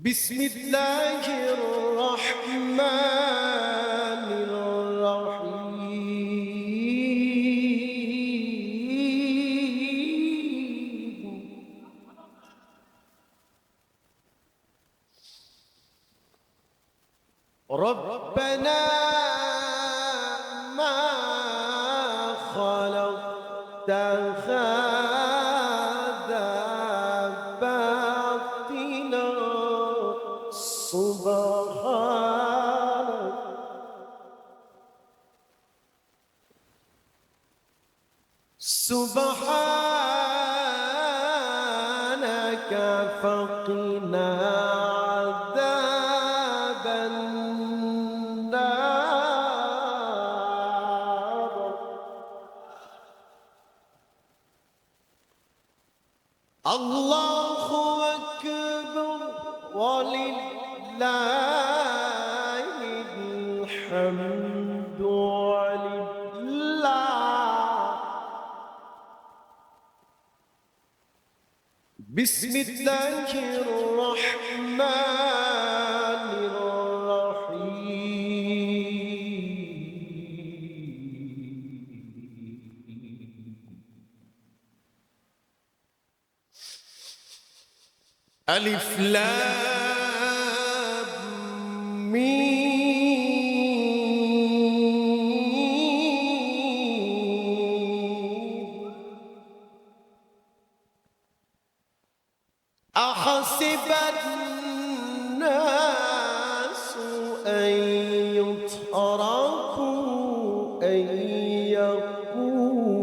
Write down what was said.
بسم الله الرحمن الرحيم. ربنا ما خلقت هذا باطلا سبحانك فقنا عذاب النار. الله أكبر ولله الحمد لله. بسم الله الرحمن الرحيم. ألف لام ميم. أحسب الناس أن يتركوا أن يقولوا